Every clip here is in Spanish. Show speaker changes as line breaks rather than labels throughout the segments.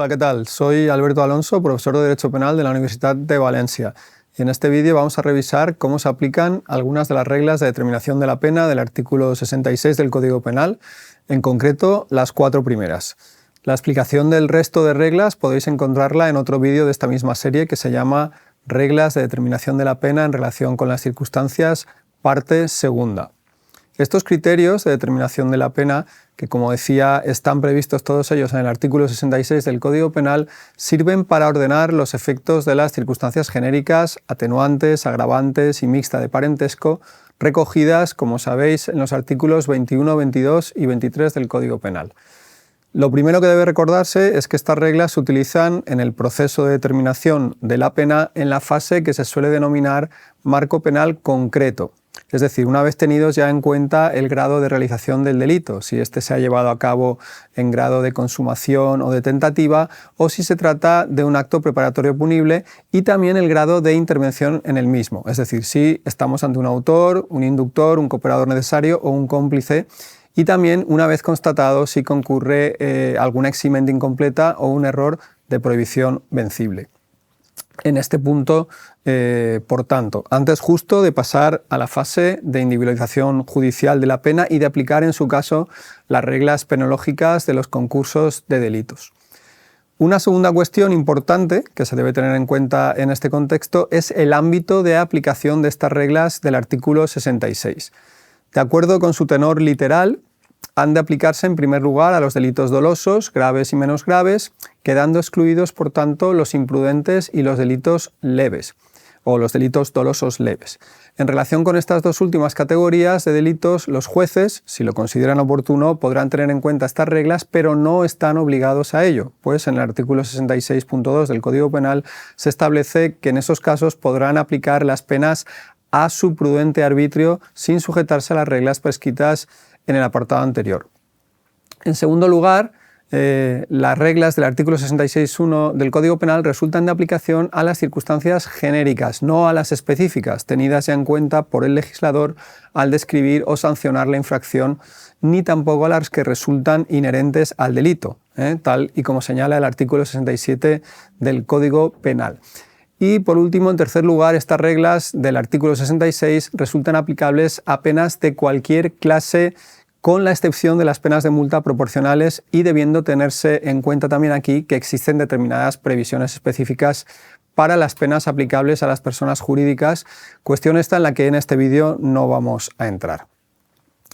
Hola, ¿qué tal? Soy Alberto Alonso, profesor de Derecho Penal de la Universidad de Valencia. Y en este vídeo vamos a revisar cómo se aplican algunas de las reglas de determinación de la pena del artículo 66 del Código Penal, en concreto las 4 primeras. La explicación del resto de reglas podéis encontrarla en otro vídeo de esta misma serie que se llama Reglas de determinación de la pena en relación con las circunstancias, parte segunda. Estos criterios de determinación de la pena, que como decía están previstos todos ellos en el artículo 66 del Código Penal, sirven para ordenar los efectos de las circunstancias genéricas, atenuantes, agravantes y mixta de parentesco, recogidas, como sabéis, en los artículos 21, 22 y 23 del Código Penal. Lo primero que debe recordarse es que estas reglas se utilizan en el proceso de determinación de la pena en la fase que se suele denominar marco penal concreto. Es decir, una vez tenidos ya en cuenta el grado de realización del delito, si éste se ha llevado a cabo en grado de consumación o de tentativa, o si se trata de un acto preparatorio punible, y también el grado de intervención en el mismo, es decir, si estamos ante un autor, un inductor, un cooperador necesario o un cómplice, y también una vez constatado si concurre alguna eximente incompleta o un error de prohibición vencible. En este punto, por tanto, antes justo de pasar a la fase de individualización judicial de la pena y de aplicar en su caso las reglas penológicas de los concursos de delitos. Una segunda cuestión importante que se debe tener en cuenta en este contexto es el ámbito de aplicación de estas reglas del artículo 66. De acuerdo con su tenor literal, han de aplicarse en primer lugar a los delitos dolosos, graves y menos graves, quedando excluidos, por tanto, los imprudentes y los delitos leves, o los delitos dolosos leves. En relación con estas dos últimas categorías de delitos, los jueces, si lo consideran oportuno, podrán tener en cuenta estas reglas, pero no están obligados a ello, pues en el artículo 66.2 del Código Penal se establece que en esos casos podrán aplicar las penas a su prudente arbitrio sin sujetarse a las reglas prescritas en el apartado anterior. En segundo lugar, las reglas del artículo 66.1 del Código Penal resultan de aplicación a las circunstancias genéricas, no a las específicas, tenidas ya en cuenta por el legislador al describir o sancionar la infracción, ni tampoco a las que resultan inherentes al delito, tal y como señala el artículo 67 del Código Penal. Y por último, en tercer lugar, estas reglas del artículo 66 resultan aplicables a penas de cualquier clase, con la excepción de las penas de multa proporcionales y debiendo tenerse en cuenta también aquí que existen determinadas previsiones específicas para las penas aplicables a las personas jurídicas, cuestión esta en la que en este vídeo no vamos a entrar.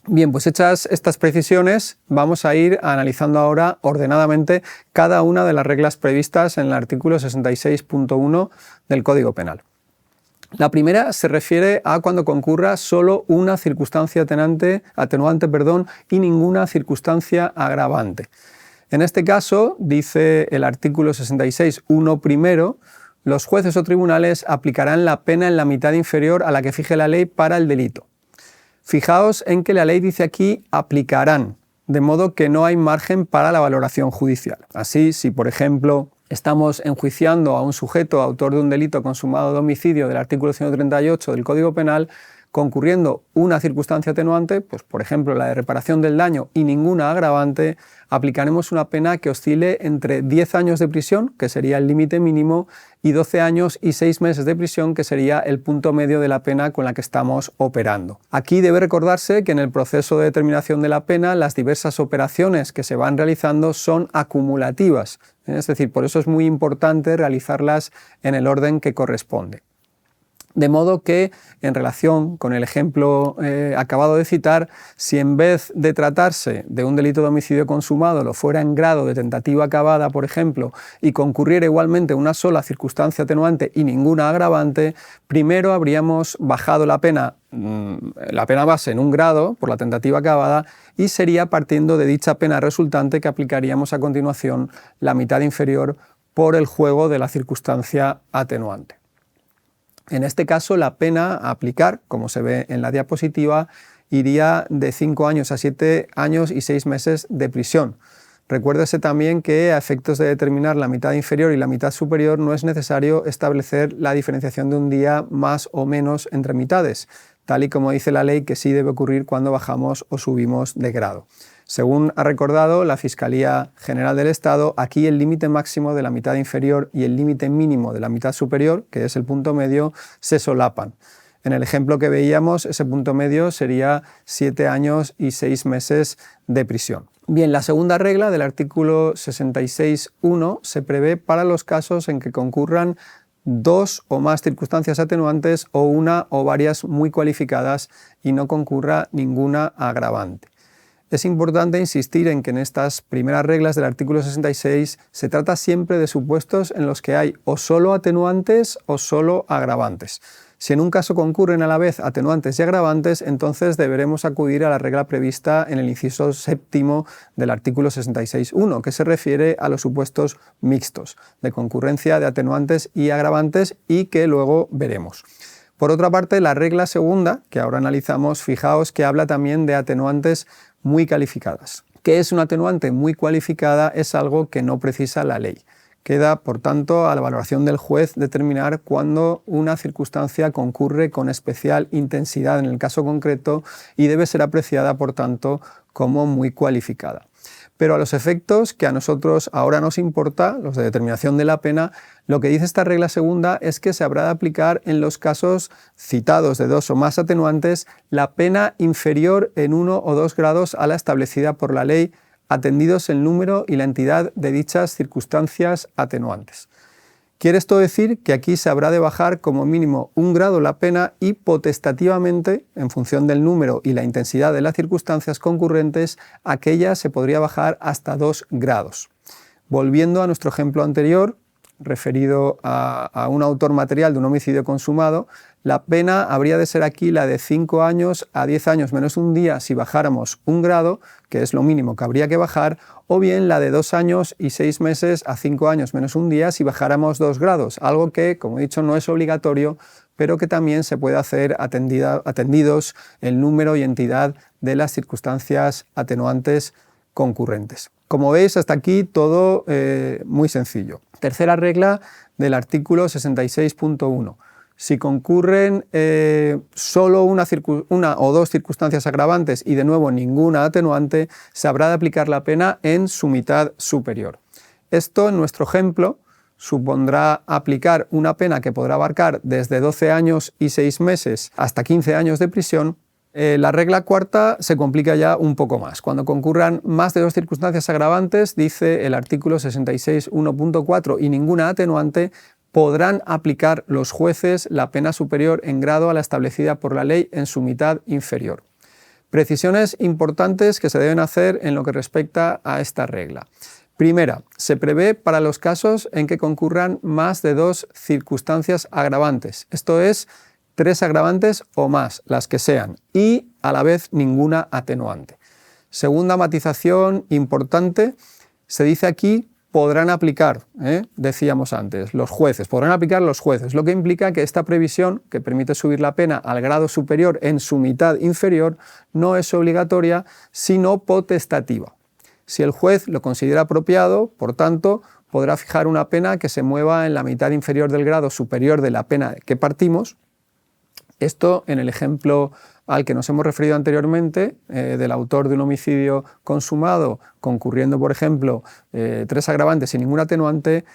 Bien, pues hechas estas precisiones, vamos a ir analizando ahora ordenadamente cada una de las reglas previstas en el artículo 66.1 del Código Penal. La primera se refiere a cuando concurra solo una circunstancia atenuante, y ninguna circunstancia agravante. En este caso, dice el artículo 66.1 primero, los jueces o tribunales aplicarán la pena en la mitad inferior a la que fije la ley para el delito. Fijaos en que la ley dice aquí aplicarán, de modo que no hay margen para la valoración judicial. Así, si por ejemplo estamos enjuiciando a un sujeto autor de un delito consumado de homicidio del artículo 138 del Código Penal, concurriendo una circunstancia atenuante, pues por ejemplo la de reparación del daño y ninguna agravante, aplicaremos una pena que oscile entre 10 años de prisión, que sería el límite mínimo, y 12 años y 6 meses de prisión, que sería el punto medio de la pena con la que estamos operando. Aquí debe recordarse que en el proceso de determinación de la pena las diversas operaciones que se van realizando son acumulativas, es decir, por eso es muy importante realizarlas en el orden que corresponde. De modo que, en relación con el ejemplo acabado de citar, si en vez de tratarse de un delito de homicidio consumado lo fuera en grado de tentativa acabada, por ejemplo, y concurriera igualmente una sola circunstancia atenuante y ninguna agravante, primero habríamos bajado la pena base en un grado por la tentativa acabada y sería partiendo de dicha pena resultante que aplicaríamos a continuación la mitad inferior por el juego de la circunstancia atenuante. En este caso, la pena a aplicar, como se ve en la diapositiva, iría de 5 años a 7 años y 6 meses de prisión. Recuérdese también que a efectos de determinar la mitad inferior y la mitad superior no es necesario establecer la diferenciación de un día más o menos entre mitades, tal y como dice la ley que sí debe ocurrir cuando bajamos o subimos de grado. Según ha recordado la Fiscalía General del Estado, aquí el límite máximo de la mitad inferior y el límite mínimo de la mitad superior, que es el punto medio, se solapan. En el ejemplo que veíamos, ese punto medio sería 7 años y 6 meses de prisión. Bien, la segunda regla del artículo 66.1 se prevé para los casos en que concurran 2 o más circunstancias atenuantes o una o varias muy cualificadas y no concurra ninguna agravante. Es importante insistir en que en estas primeras reglas del artículo 66 se trata siempre de supuestos en los que hay o solo atenuantes o solo agravantes. Si en un caso concurren a la vez atenuantes y agravantes, entonces deberemos acudir a la regla prevista en el inciso séptimo del artículo 66.1, que se refiere a los supuestos mixtos, de concurrencia de atenuantes y agravantes, y que luego veremos. Por otra parte, la regla segunda, que ahora analizamos, fijaos que habla también de atenuantes muy calificadas. ¿Qué es una atenuante muy cualificada? Es algo que no precisa la ley. Queda, por tanto, a la valoración del juez determinar cuándo una circunstancia concurre con especial intensidad en el caso concreto y debe ser apreciada, por tanto, como muy cualificada. Pero a los efectos que a nosotros ahora nos importa, los de determinación de la pena, lo que dice esta regla segunda es que se habrá de aplicar en los casos citados de 2 o más atenuantes la pena inferior en 1 o 2 grados a la establecida por la ley, atendidos el número y la entidad de dichas circunstancias atenuantes. Quiere esto decir que aquí se habrá de bajar como mínimo 1 grado la pena y potestativamente, en función del número y la intensidad de las circunstancias concurrentes, aquella se podría bajar hasta 2 grados. Volviendo a nuestro ejemplo anterior, referido a un autor material de un homicidio consumado, la pena habría de ser aquí la de 5 años a 10 años menos un día si bajáramos 1 grado, que es lo mínimo que habría que bajar, o bien la de 2 años y 6 meses a 5 años menos un día si bajáramos 2 grados, algo que, como he dicho, no es obligatorio, pero que también se puede hacer atendidos el número y entidad de las circunstancias atenuantes concurrentes. Como veis, hasta aquí todo muy sencillo. Tercera regla del artículo 66.1. Si concurren solo una o 2 circunstancias agravantes y de nuevo ninguna atenuante, se habrá de aplicar la pena en su mitad superior. Esto, en nuestro ejemplo, supondrá aplicar una pena que podrá abarcar desde 12 años y 6 meses hasta 15 años de prisión. La regla cuarta se complica ya un poco más. Cuando concurran más de 2 circunstancias agravantes, dice el artículo 66.1.4, y ninguna atenuante, podrán aplicar los jueces la pena superior en grado a la establecida por la ley en su mitad inferior. Precisiones importantes que se deben hacer en lo que respecta a esta regla. Primera, se prevé para los casos en que concurran más de 2 circunstancias agravantes, esto es, 3 agravantes o más, las que sean, y a la vez ninguna atenuante. Segunda matización importante, se dice aquí podrán aplicar, decíamos antes, los jueces, podrán aplicar los jueces, lo que implica que esta previsión, que permite subir la pena al grado superior en su mitad inferior, no es obligatoria, sino potestativa. Si el juez lo considera apropiado, por tanto, podrá fijar una pena que se mueva en la mitad inferior del grado superior de la pena que partimos. Esto, en el ejemplo al que nos hemos referido anteriormente, del autor de un homicidio consumado, concurriendo, por ejemplo, 3 agravantes y ningún atenuante,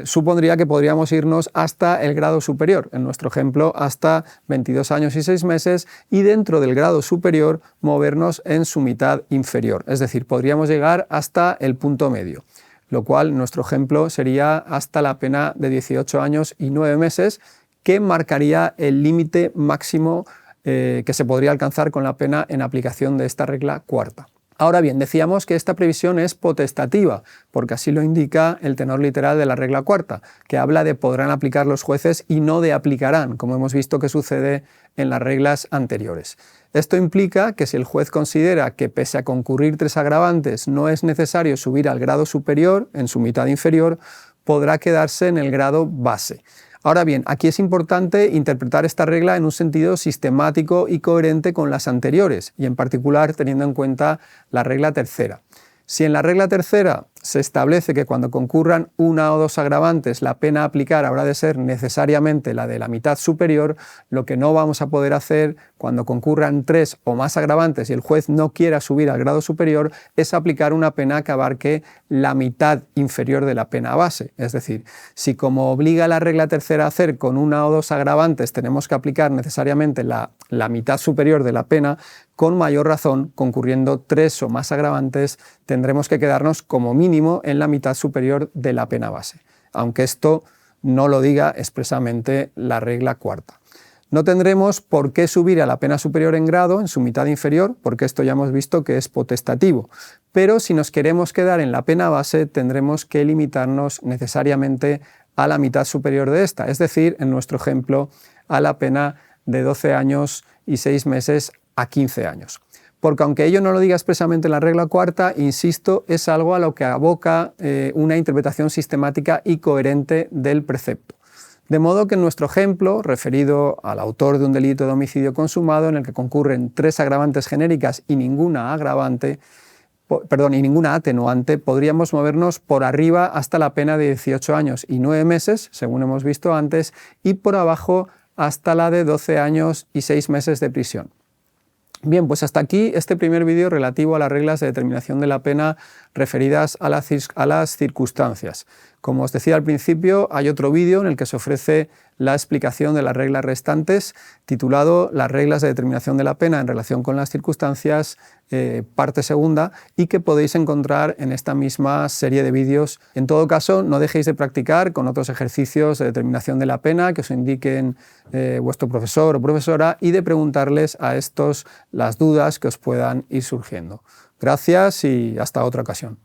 supondría que podríamos irnos hasta el grado superior, en nuestro ejemplo hasta 22 años y 6 meses, y dentro del grado superior movernos en su mitad inferior, es decir, podríamos llegar hasta el punto medio, lo cual en nuestro ejemplo sería hasta la pena de 18 años y 9 meses, que marcaría el límite máximo que se podría alcanzar con la pena en aplicación de esta regla cuarta. Ahora bien, decíamos que esta previsión es potestativa, porque así lo indica el tenor literal de la regla cuarta, que habla de podrán aplicar los jueces y no de aplicarán, como hemos visto que sucede en las reglas anteriores. Esto implica que si el juez considera que pese a concurrir 3 agravantes no es necesario subir al grado superior, en su mitad inferior, podrá quedarse en el grado base. Ahora bien, aquí es importante interpretar esta regla en un sentido sistemático y coherente con las anteriores, y en particular teniendo en cuenta la regla tercera. Si en la regla tercera se establece que cuando concurran una o dos agravantes, la pena a aplicar habrá de ser necesariamente la de la mitad superior. Lo que no vamos a poder hacer cuando concurran 3 o más agravantes y el juez no quiera subir al grado superior es aplicar una pena que abarque la mitad inferior de la pena base. Es decir, si como obliga la regla tercera a hacer con una o dos agravantes tenemos que aplicar necesariamente la mitad superior de la pena, con mayor razón, concurriendo 3 o más agravantes, tendremos que quedarnos como mínimo en la mitad superior de la pena base, aunque esto no lo diga expresamente la regla cuarta. No tendremos por qué subir a la pena superior en grado, en su mitad inferior, porque esto ya hemos visto que es potestativo, pero si nos queremos quedar en la pena base tendremos que limitarnos necesariamente a la mitad superior de esta, es decir, en nuestro ejemplo, a la pena de 12 años y 6 meses a 15 años. Porque aunque ello no lo diga expresamente en la regla cuarta, insisto, es algo a lo que aboca una interpretación sistemática y coherente del precepto. De modo que en nuestro ejemplo, referido al autor de un delito de homicidio consumado en el que concurren 3 agravantes genéricas y ninguna atenuante, podríamos movernos por arriba hasta la pena de 18 años y 9 meses, según hemos visto antes, y por abajo hasta la de 12 años y 6 meses de prisión. Bien, pues hasta aquí este primer vídeo relativo a las reglas de determinación de la pena referidas a las circunstancias. Como os decía al principio, hay otro vídeo en el que se ofrece la explicación de las reglas restantes, titulado Las reglas de determinación de la pena en relación con las circunstancias, parte segunda, y que podéis encontrar en esta misma serie de vídeos. En todo caso, no dejéis de practicar con otros ejercicios de determinación de la pena que os indiquen vuestro profesor o profesora y de preguntarles a estos las dudas que os puedan ir surgiendo. Gracias y hasta otra ocasión.